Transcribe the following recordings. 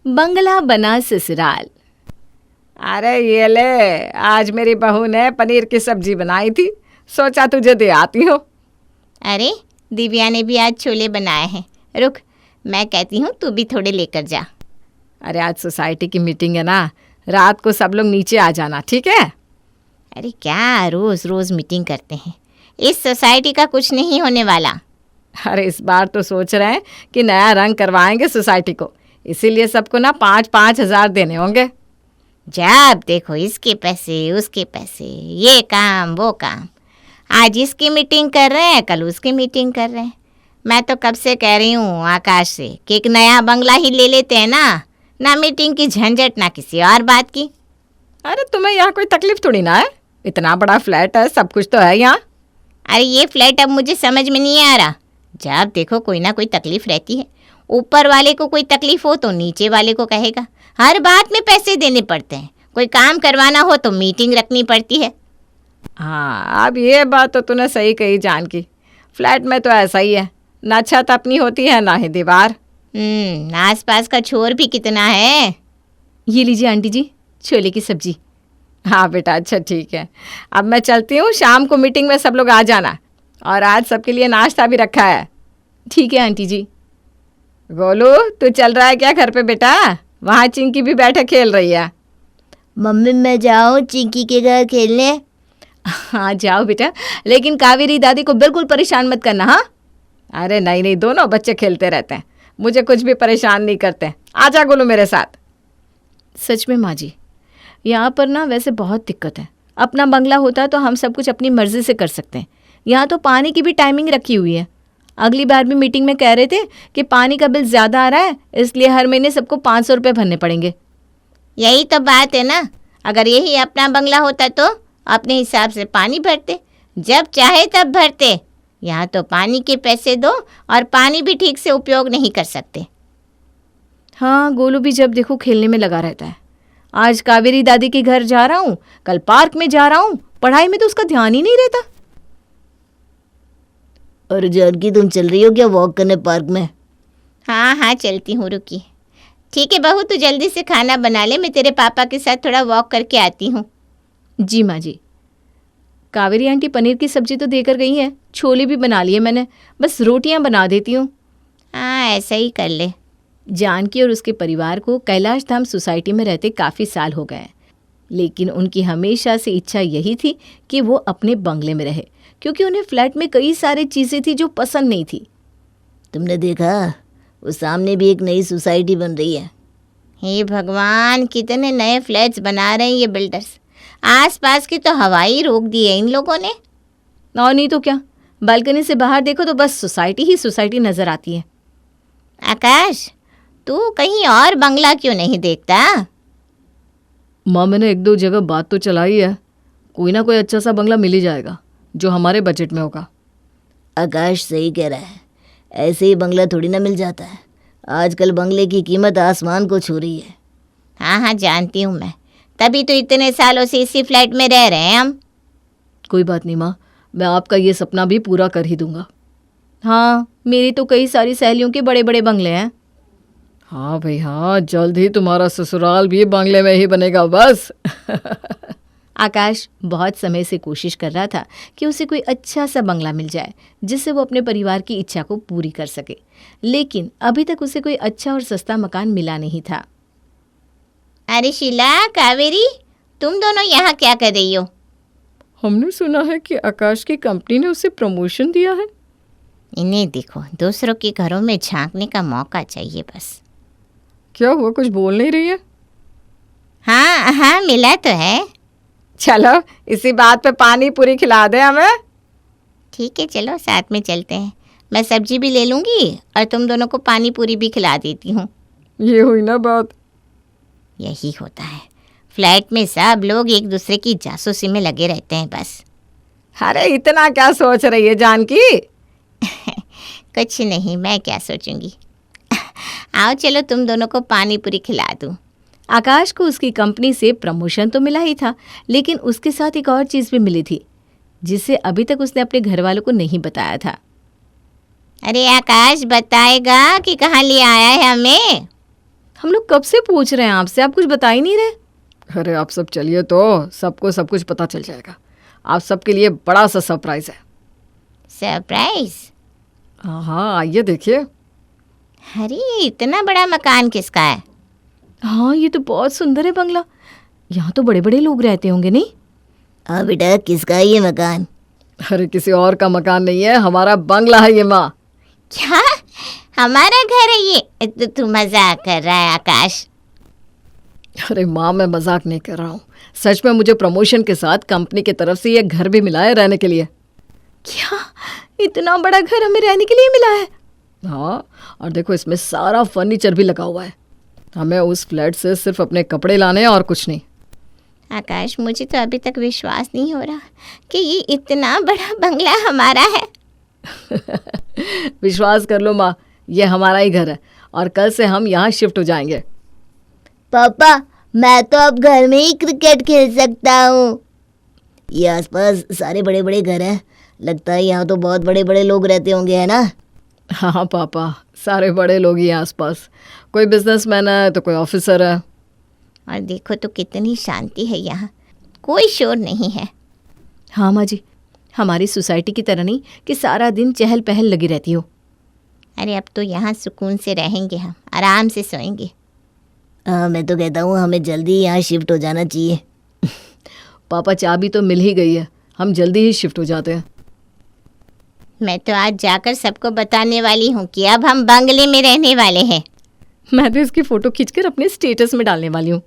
बंगला बना ससुराल। अरे ये ले, आज मेरी बहू ने पनीर की सब्जी बनाई थी, सोचा तुझे दे आती हूँ। अरे दिव्या ने भी आज छोले बनाए हैं। रुक, मैं कहती हूँ तू भी थोड़े लेकर जा। अरे आज सोसाइटी की मीटिंग है ना, रात को सब लोग नीचे आ जाना, ठीक है? अरे क्या रोज़ रोज़ मीटिंग करते हैं, इस सोसाइटी का कुछ नहीं होने वाला। अरे इस बार तो सोच रहे हैं कि नया रंग करवाएंगे सोसाइटी को, इसीलिए सबको ना 5-5 हज़ार देने होंगे। जब देखो इसके पैसे उसके पैसे, ये काम वो काम। आज इसकी मीटिंग कर रहे हैं, कल उसकी मीटिंग कर रहे हैं। मैं तो कब से कह रही हूँ आकाश से कि एक नया बंगला ही ले लेते हैं ना मीटिंग की झंझट ना किसी और बात की। अरे तुम्हें यहाँ कोई तकलीफ थोड़ी ना है, इतना बड़ा फ्लैट है, सब कुछ तो है यहाँ। अरे ये फ्लैट अब मुझे समझ में नहीं आ रहा। जब देखो कोई ना कोई तकलीफ रहती है। ऊपर वाले को कोई तकलीफ हो तो नीचे वाले को कहेगा। हर बात में पैसे देने पड़ते हैं, कोई काम करवाना हो तो मीटिंग रखनी पड़ती है। हाँ, अब ये बात तो तूने सही कही जानकी। फ्लैट में तो ऐसा ही है, ना छत अपनी होती है ना ही दीवार। आस पास का शोर भी कितना है। ये लीजिए आंटी जी, छोले की सब्जी। हाँ बेटा, अच्छा ठीक है, अब मैं चलती हूँ। शाम को मीटिंग में सब लोग आ जाना, और आज सबके लिए नाश्ता भी रखा है। ठीक है आंटी जी। गोलू, तू चल रहा है क्या घर पे बेटा? वहाँ चिंकी भी बैठे खेल रही है। मम्मी मैं जाऊँ चिंकी के घर खेलने? हाँ जाओ बेटा, लेकिन कावेरी दादी को बिल्कुल परेशान मत करना। हाँ अरे नहीं नहीं, दोनों बच्चे खेलते रहते हैं, मुझे कुछ भी परेशान नहीं करते। आजा गोलू मेरे साथ। सच में माँ जी, यहाँ पर ना वैसे बहुत दिक्कत है। अपना बंगला होता तो हम सब कुछ अपनी मर्जी से कर सकते हैं। यहाँ तो पानी की भी टाइमिंग रखी हुई है। अगली बार भी मीटिंग में कह रहे थे कि पानी का बिल ज़्यादा आ रहा है, इसलिए हर महीने सबको 500 रुपये भरने पड़ेंगे। यही तो बात है ना, अगर यही अपना बंगला होता तो अपने हिसाब से पानी भरते, जब चाहे तब भरते। यहाँ तो पानी के पैसे दो और पानी भी ठीक से उपयोग नहीं कर सकते। हाँ, गोलू भी जब देखो खेलने में लगा रहता है। आज कावेरी दादी के घर जा रहा हूँ, कल पार्क में जा रहा हूँ, पढ़ाई में तो उसका ध्यान ही नहीं रहता। और जानकी तुम चल रही हो क्या वॉक करने पार्क में? हाँ चलती हूँ, रुकी। ठीक है बहू, तू जल्दी से खाना बना ले, मैं तेरे पापा के साथ थोड़ा वॉक करके आती हूँ। जी माँ जी। कावेरी आंटी पनीर की सब्जी तो देकर गई है, छोले भी बना लिए मैंने, बस रोटियाँ बना देती हूँ। हाँ ऐसा ही कर ले। जानकी और उसके परिवार को कैलाश धाम सोसाइटी में रहते काफ़ी साल हो गए हैं, लेकिन उनकी हमेशा से इच्छा यही थी कि वो अपने बंगले में रहे, क्योंकि उन्हें फ्लैट में कई सारी चीज़ें थी जो पसंद नहीं थी। तुमने देखा, वो सामने भी एक नई सोसाइटी बन रही है। हे भगवान, कितने नए फ्लैट्स बना रहे हैं ये बिल्डर्स। आसपास की तो हवा ही रोक दी है इन लोगों ने। और नहीं तो क्या, बालकनी से बाहर देखो तो बस सोसाइटी ही सोसाइटी नज़र आती है। आकाश, तू कहीं और बंगला क्यों नहीं देखता? माँ, मैंने 1-2 जगह बात तो चलाई है, कोई ना कोई अच्छा सा बंगला मिल ही जाएगा जो हमारे बजट में होगा। आकाश सही कह रहा है, ऐसे ही बंगला थोड़ी ना मिल जाता है। आजकल बंगले की कीमत आसमान को छू रही है। हाँ जानती हूँ मैं, तभी तो इतने सालों से इसी फ्लैट में रह रहे हैं हम। कोई बात नहीं माँ, मैं आपका ये सपना भी पूरा कर ही दूंगा। हाँ, मेरी तो कई सारी सहेलियों के बड़े बड़े बंगले हैं। हाँ भाई हाँ, जल्द ही तुम्हारा ससुराल भी बंगले में ही बनेगा बस। आकाश बहुत समय से कोशिश कर रहा था कि उसे कोई अच्छा सा बंगला मिल जाए जिससे वो अपने परिवार की इच्छा को पूरी कर सके, लेकिन अभी तक उसे कोई अच्छा और सस्ता मकान मिला नहीं था। अरे शीला, कावेरी, तुम दोनों यहाँ क्या कर रही हो? हमने सुना है कि आकाश की कंपनी ने उसे प्रमोशन दिया है। इन्हें देखो, दूसरों के घरों में झांकने का मौका चाहिए बस। क्या हुआ, कुछ बोल नहीं रही है? हाँ मिला तो है। चलो इसी बात पे पानी पूरी खिला दे हमें। ठीक है चलो साथ में चलते हैं, मैं सब्जी भी ले लूँगी और तुम दोनों को पानी पूरी भी खिला देती हूँ। ये हुई ना बात। यही होता है, फ्लैट में सब लोग एक दूसरे की जासूसी में लगे रहते हैं बस। अरे इतना क्या सोच रही है जानकी? कुछ नहीं, मैं क्या सोचूंगी। आओ चलो तुम दोनों को पानी पूरी खिला दूँ। आकाश को उसकी कंपनी से प्रमोशन तो मिला ही था, लेकिन उसके साथ एक और चीज़ भी मिली थी जिसे अभी तक उसने अपने घर वालों को नहीं बताया था। अरे आकाश बताएगा कि कहाँ ले आया है हमें? हम लोग कब से पूछ रहे हैं आपसे, आप कुछ बता ही नहीं रहे। अरे आप सब चलिए तो सबको सब कुछ पता चल जाएगा। आप सबके लिए बड़ा सा सरप्राइज है। सरप्राइज? हाँ आइए देखिए। अरे इतना बड़ा मकान किसका है? हाँ ये तो बहुत सुंदर है बंगला। यहाँ तो बड़े बड़े लोग रहते होंगे नहीं? हाँ बेटा, किसका है ये मकान? अरे किसी और का मकान नहीं है, हमारा बंगला है ये माँ। क्या हमारा घर है ये? तो तू मजाक कर रहा है आकाश। अरे माँ मैं मजाक नहीं कर रहा हूँ, सच में मुझे प्रमोशन के साथ कंपनी की तरफ से ये घर भी मिला है रहने के लिए। क्या इतना बड़ा घर हमें रहने के लिए मिला है? हाँ और देखो इसमें सारा फर्नीचर भी लगा हुआ है। हमें उस फ्लैट से सिर्फ अपने कपड़े लाने हैं और कुछ नहीं। आकाश मुझे तो अभी तक विश्वास नहीं हो रहा कि ये इतना बड़ा बंगला हमारा है। विश्वास कर लो माँ, ये हमारा ही घर है और कल से हम यहाँ शिफ्ट हो जाएंगे। पापा, मैं तो अब घर में ही क्रिकेट खेल सकता हूँ। ये आसपास सारे बड़े बड़े घर हैं, लगता है यहाँ तो बहुत बड़े बड़े लोग रहते होंगे, है ना? हाँ पापा, सारे बड़े लोग ही हैं आसपास। कोई बिजनेसमैन है तो कोई ऑफिसर है। और देखो तो कितनी शांति है यहाँ, कोई शोर नहीं है। हाँ माँ जी, हमारी सोसाइटी की तरह नहीं कि सारा दिन चहल पहल लगी रहती हो। अरे अब तो यहाँ सुकून से रहेंगे, हम आराम से सोएंगे। मैं तो कहता हूँ हमें जल्दी यहाँ शिफ्ट हो जाना चाहिए। पापा चाबी तो मिल ही गई है, हम जल्दी ही शिफ्ट हो जाते हैं। मैं तो आज जाकर सबको बताने वाली हूँ कि अब हम बंगले में रहने वाले हैं। मैं तो इसकी फ़ोटो खींचकर अपने स्टेटस में डालने वाली हूँ।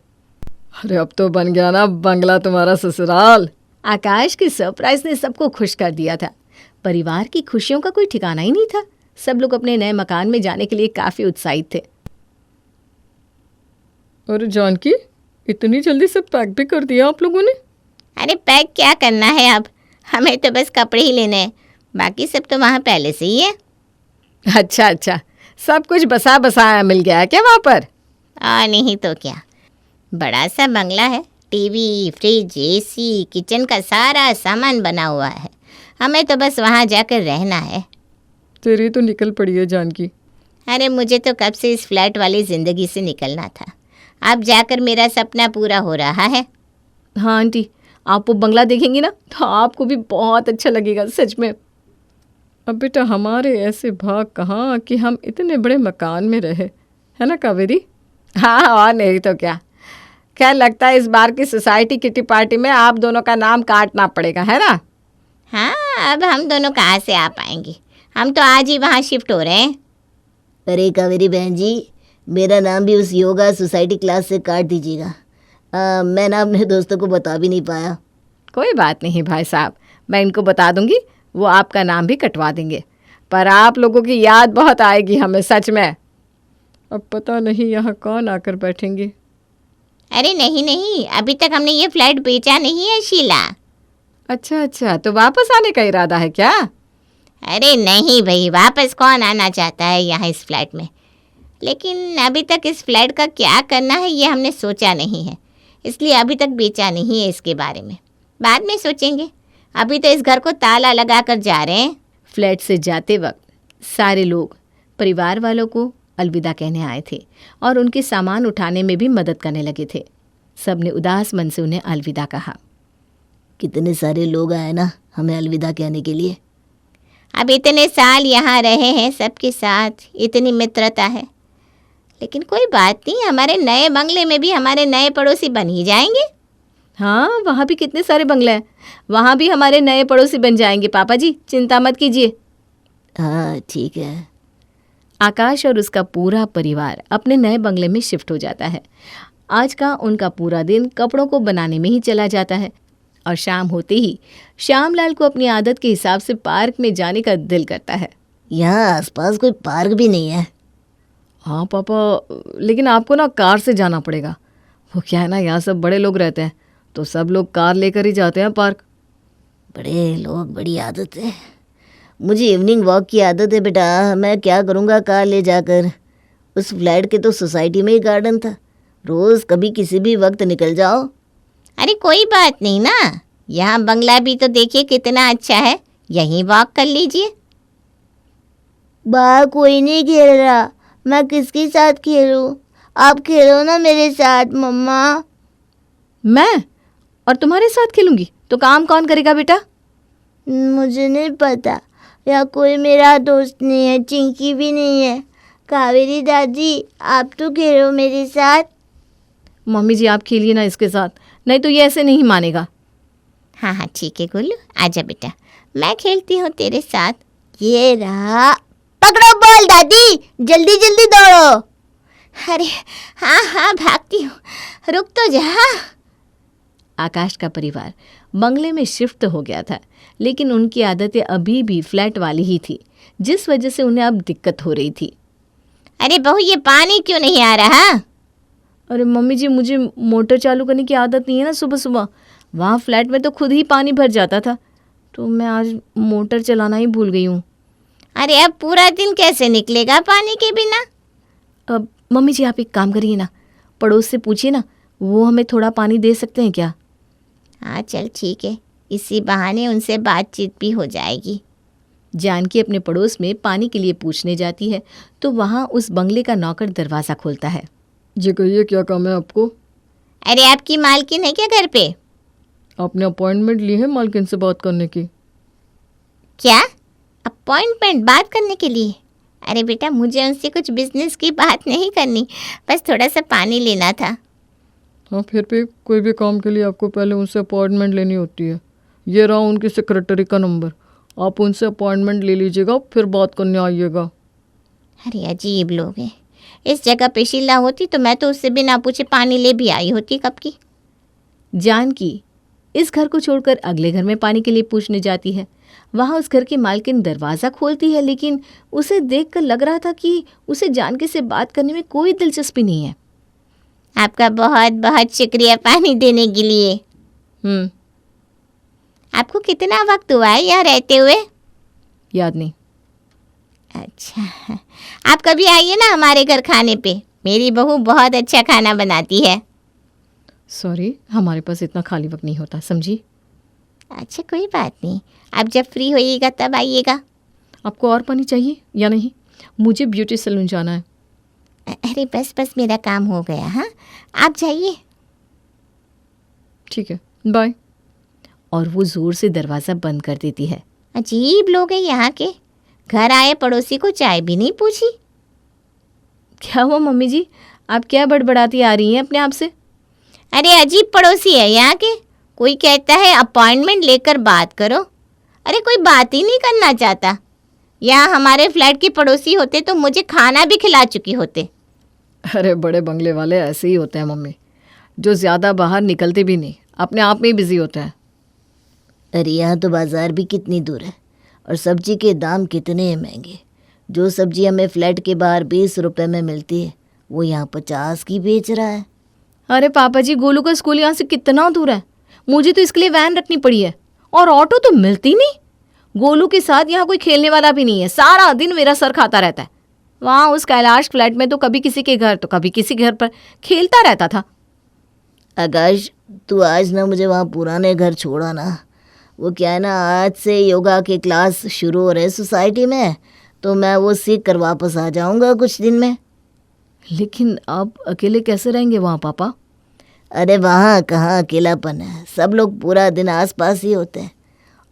अरे अब तो बन गया ना बंगला तुम्हारा ससुराल। आकाश की सरप्राइज ने सबको खुश कर दिया था। परिवार की खुशियों का कोई ठिकाना ही नहीं था। सब लोग अपने नए मकान में जाने के लिए काफ़ी उत्साहित थे। अरे जानकी, इतनी जल्दी सब पैक भी कर दिया आप लोगों ने? अरे पैक क्या करना है अब, हमें तो बस कपड़े ही लेने हैं, बाकी सब तो वहाँ पहले से ही है। अच्छा अच्छा, सब कुछ बसा बसाया मिल गया है क्या वहाँ पर? और नहीं तो क्या, बड़ा सा बंगला है, टीवी, फ्रिज, एसी, किचन का सारा सामान बना हुआ है। हमें तो बस वहाँ जाकर रहना है। तेरी तो निकल पड़ी है जानकी। अरे मुझे तो कब से इस फ्लैट वाली ज़िंदगी से निकलना था, अब जाकर मेरा सपना पूरा हो रहा है। हाँ आंटी, आप वो बंगला देखेंगी ना तो आपको भी बहुत अच्छा लगेगा सच में। अब बेटा हमारे ऐसे भाग कहाँ कि हम इतने बड़े मकान में रहे, है ना कावेरी? हाँ और नहीं तो क्या। क्या लगता है इस बार की सोसाइटी किटी पार्टी में आप दोनों का नाम काटना पड़ेगा, है ना? हाँ अब हम दोनों कहाँ से आ पाएंगे, हम तो आज ही वहाँ शिफ्ट हो रहे हैं। अरे कावेरी बहन जी, मेरा नाम भी उस योगा सोसाइटी क्लास से काट दीजिएगा। मैं ना अपने दोस्तों को बता भी नहीं पाया। कोई बात नहीं भाई साहब, मैं इनको बता दूंगी, वो आपका नाम भी कटवा देंगे। पर आप लोगों की याद बहुत आएगी हमें सच में। अब पता नहीं यहाँ कौन आकर बैठेंगे। अरे नहीं नहीं, अभी तक हमने ये फ्लैट बेचा नहीं है शीला। अच्छा अच्छा, तो वापस आने का इरादा है क्या? अरे नहीं भाई, वापस कौन आना चाहता है यहाँ इस फ्लैट में। लेकिन अभी तक इस फ्लैट का क्या करना है ये हमने सोचा नहीं है, इसलिए अभी तक बेचा नहीं है इसके बारे में, बाद में सोचेंगे। अभी तो इस घर को ताला लगा कर जा रहे हैं। फ्लैट से जाते वक्त सारे लोग परिवार वालों को अलविदा कहने आए थे और उनके सामान उठाने में भी मदद करने लगे थे। सब ने उदास मन से उन्हें अलविदा कहा। कितने सारे लोग आए ना हमें अलविदा कहने के लिए। अब इतने साल यहाँ रहे हैं सबके साथ, इतनी मित्रता है, लेकिन कोई बात नहीं, हमारे नए बंगले में भी हमारे नए पड़ोसी बन ही जाएंगे। हाँ वहाँ भी कितने सारे बंगले हैं, वहाँ भी हमारे नए पड़ोसी बन जाएंगे पापा जी, चिंता मत कीजिए। हाँ ठीक है। आकाश और उसका पूरा परिवार अपने नए बंगले में शिफ्ट हो जाता है। आज का उनका पूरा दिन कपड़ों को बनाने में ही चला जाता है और शाम होते ही श्यामलाल को अपनी आदत के हिसाब से पार्क में जाने का दिल करता है। यहाँ आसपास कोई पार्क भी नहीं है। हाँ पापा, लेकिन आपको ना कार से जाना पड़ेगा। वो क्या है ना, यहाँ सब बड़े लोग रहते हैं तो सब लोग कार लेकर ही जाते हैं पार्क। बड़े लोग, बड़ी आदत है। मुझे इवनिंग वॉक की आदत है बेटा, मैं क्या करूँगा कार ले जाकर। उस फ्लैट के तो सोसाइटी में ही गार्डन था, रोज़ कभी किसी भी वक्त निकल जाओ। अरे कोई बात नहीं ना, यहाँ बंगला भी तो देखिए कितना अच्छा है, यहीं वॉक कर लीजिए। बाहर कोई नहीं खेल रहा, मैं किसके साथ खेलूं? आप खेलो ना मेरे साथ मम्मा। मैं और तुम्हारे साथ खेलूंगी तो काम कौन करेगा बेटा? मुझे नहीं पता, या कोई मेरा दोस्त नहीं है, चिंकी भी नहीं है। कावेरी दादी आप तो खेलो मेरे साथ। मम्मी जी आप खेलिए ना इसके साथ, नहीं तो ये ऐसे नहीं मानेगा। हाँ हाँ ठीक है गोलू, आजा बेटा, मैं खेलती हूँ तेरे साथ। ये रहा, पकड़ो बॉल दादी, जल्दी जल्दी दौड़ो। अरे हाँ हाँ भागती हूँ, रुक तो जा। आकाश का परिवार बंगले में शिफ्ट हो गया था, लेकिन उनकी आदतें अभी भी फ्लैट वाली ही थी, जिस वजह से उन्हें अब दिक्कत हो रही थी। अरे बहू ये पानी क्यों नहीं आ रहा? अरे मम्मी जी मुझे मोटर चालू करने की आदत नहीं है ना सुबह सुबह, वहाँ फ्लैट में तो खुद ही पानी भर जाता था, तो मैं आज मोटर चलाना ही भूल गई हूँ। अरे अब पूरा दिन कैसे निकलेगा पानी के बिना? अब मम्मी जी आप एक काम करिए ना, पड़ोस से पूछिए ना, वो हमें थोड़ा पानी दे सकते हैं क्या? हाँ चल ठीक है, इसी बहाने उनसे बातचीत भी हो जाएगी। जानकी अपने पड़ोस में पानी के लिए पूछने जाती है तो वहाँ उस बंगले का नौकर दरवाज़ा खोलता है। जी कहिए, क्या काम है आपको? अरे आपकी मालकिन है क्या घर पे? आपने अपॉइंटमेंट ली है मालकिन से बात करने की? क्या अपॉइंटमेंट बात करने के लिए? अरे बेटा मुझे उनसे कुछ बिजनेस की बात नहीं करनी, बस थोड़ा सा पानी लेना था। हाँ, फिर भी कोई भी काम के लिए आपको पहले उनसे अपॉइंटमेंट लेनी होती है। ये रहा उनकी सेक्रेटरी का नंबर, आप उनसे अपॉइंटमेंट ले लीजिएगा, फिर बात करने आइएगा। अरे अजीब लोग हैं, इस जगह पे शीला होती तो मैं तो उससे बिना पूछे पानी ले भी आई होती कब की। जानकी इस घर को छोड़कर अगले घर में पानी के लिए पूछने जाती है। वहाँ उस घर की मालकिन दरवाज़ा खोलती है, लेकिन उसे देखकर लग रहा था कि उसे जानकी से बात करने में कोई दिलचस्पी नहीं है। आपका बहुत बहुत शुक्रिया पानी देने के लिए। आपको कितना वक्त हुआ है यहाँ रहते हुए? याद नहीं। अच्छा, आप कभी आइए ना हमारे घर खाने पे, मेरी बहू बहुत अच्छा खाना बनाती है। सॉरी, हमारे पास इतना खाली वक्त नहीं होता, समझी? अच्छा कोई बात नहीं, आप जब फ्री होइएगा तब आइएगा। आपको और पानी चाहिए या नहीं? मुझे ब्यूटी सैलून जाना है। अरे बस बस मेरा काम हो गया। हाँ आप जाइए। ठीक है, बाय। और वो ज़ोर से दरवाज़ा बंद कर देती है। अजीब लोग हैं यहाँ के, घर आए पड़ोसी को चाय भी नहीं पूछी। क्या हुआ मम्मी जी, आप क्या बड़बड़ाती आ रही हैं अपने आप से? अरे अजीब पड़ोसी है यहाँ के, कोई कहता है अपॉइंटमेंट लेकर बात करो, अरे कोई बात ही नहीं करना चाहता। यहाँ हमारे फ्लैट के पड़ोसी होते तो मुझे खाना भी खिला चुकी होते। अरे बड़े बंगले वाले ऐसे ही होते हैं मम्मी, जो ज़्यादा बाहर निकलते भी नहीं, अपने आप में ही बिजी होते हैं। अरे यहाँ तो बाज़ार भी कितनी दूर है, और सब्जी के दाम कितने महंगे। जो सब्जी हमें फ्लैट के बाहर 20 रुपए में मिलती है, वो यहाँ 50 की बेच रहा है। अरे पापा जी, गोलू का स्कूल यहाँ से कितना दूर है, मुझे तो इसके लिए वैन रखनी पड़ी है, और ऑटो तो मिलती नहीं। गोलू के साथ यहाँ कोई खेलने वाला भी नहीं है, सारा दिन मेरा सर खाता रहता है। वहाँ उस कैलाश फ्लैट में तो कभी किसी के घर तो कभी किसी घर पर खेलता रहता था। आकाश, तू आज ना मुझे वहाँ पुराने घर छोड़ा ना। वो क्या है ना, आज से योगा के क्लास शुरू हो रहे सोसाइटी में, तो मैं वो सीख कर वापस आ जाऊँगा कुछ दिन में। लेकिन आप अकेले कैसे रहेंगे वहाँ पापा? अरे वहाँ कहाँ अकेलापन है, सब लोग पूरा दिन आसपास ही होते हैं,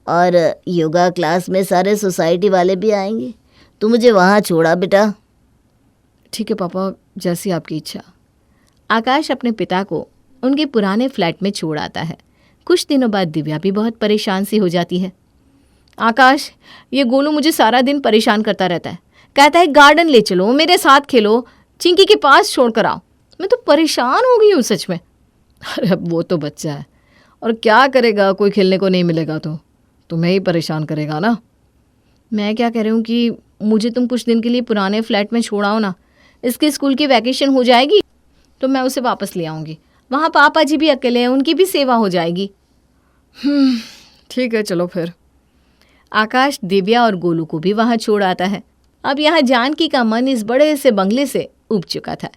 और योगा क्लास में सारे सोसाइटी वाले भी आएंगे। तू मुझे वहाँ छोड़ा बेटा। ठीक है पापा, जैसी आपकी इच्छा। आकाश अपने पिता को उनके पुराने फ्लैट में छोड़ आता है। कुछ दिनों बाद दिव्या भी बहुत परेशान सी हो जाती है। आकाश, ये गोलू मुझे सारा दिन परेशान करता रहता है, कहता है गार्डन ले चलो, मेरे साथ खेलो, चिंकी के पास छोड़ कर आओ। मैं तो परेशान हो गई हूँ सच में। अरे अब वो तो बच्चा है, और क्या करेगा, कोई खेलने को नहीं मिलेगा तो तुम्हें ही परेशान करेगा ना। मैं क्या कह रही हूँ कि मुझे तुम कुछ दिन के लिए पुराने फ्लैट में छोड़ाओ ना, इसके स्कूल की वैकेशन हो जाएगी तो मैं उसे वापस ले आऊँगी। वहाँ पापा जी भी अकेले हैं, उनकी भी सेवा हो जाएगी। ठीक है, चलो फिर। आकाश दिव्या और गोलू को भी वहाँ छोड़ आता है। अब यहाँ जानकी का मन इस बड़े से बंगले से उब चुका था,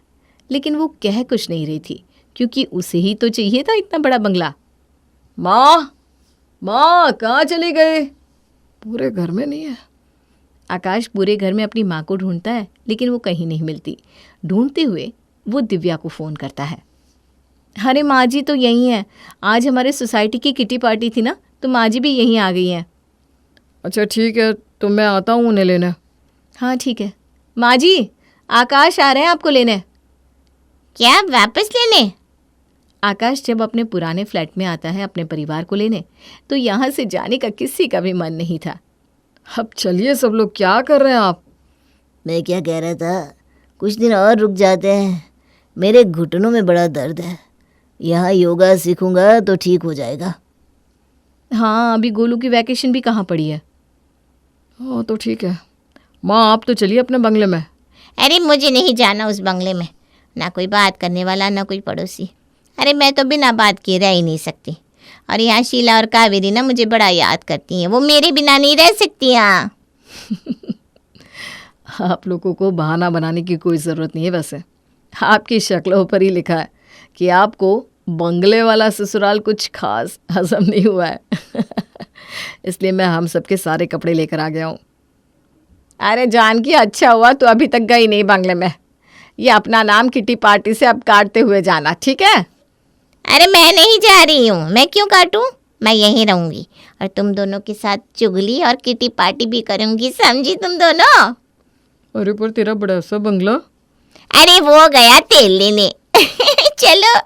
लेकिन वो कह कुछ नहीं रही थी, क्योंकि उसे ही तो चाहिए था इतना बड़ा बंगला। माँ, माँ कहाँ चली गए? पूरे घर में नहीं है। आकाश पूरे घर में अपनी माँ को ढूंढता है, लेकिन वो कहीं नहीं मिलती। ढूंढते हुए वो दिव्या को फ़ोन करता है। अरे माँ जी तो यहीं है, आज हमारे सोसाइटी की किटी पार्टी थी ना, तो माँ जी भी यहीं आ गई हैं। अच्छा ठीक है, तो मैं आता हूँ उन्हें लेने। हाँ ठीक है। माँ जी, आकाश आ रहे हैं आपको लेने। क्या वापस लेने? आकाश जब अपने पुराने फ्लैट में आता है अपने परिवार को लेने, तो यहाँ से जाने का किसी का भी मन नहीं था। अब चलिए सब लोग, क्या कर रहे हैं आप? मैं क्या कह रहा था, कुछ दिन और रुक जाते हैं, मेरे घुटनों में बड़ा दर्द है। यहाँ योगा सीखूंगा तो ठीक हो जाएगा। हाँ, अभी गोलू की वैकेशन भी कहाँ पड़ी है। हाँ तो ठीक है। माँ आप तो चलिए अपने बंगले में। अरे मुझे नहीं जाना उस बंगले में, ना कोई बात करने वाला ना कोई पड़ोसी। अरे मैं तो बिना बात किए रह ही नहीं सकती। और यहाँ शीला और कावेरी ना मुझे बड़ा याद करती हैं, वो मेरे बिना नहीं रह सकती। यहाँ आप लोगों को बहाना बनाने की कोई ज़रूरत नहीं है। वैसे आपकी शक्लों पर ही लिखा है कि आपको बंगले वाला ससुराल कुछ खास हजम नहीं हुआ है। इसलिए मैं हम सबके सारे कपड़े लेकर आ गया हूँ। अरे जानकी, अच्छा हुआ तो अभी तक गई नहीं बंगले में। ये अपना नाम किटी पार्टी से अब काटते हुए जाना, ठीक है? अरे मैं नहीं जा रही हूँ, मैं क्यों काटूँ? मैं यहीं रहूँगी और तुम दोनों के साथ चुगली और किटी पार्टी भी करूँगी, समझी तुम दोनों? अरे पर तेरा बड़ा सा बंगला। अरे वो गया तेल लेने। चलो।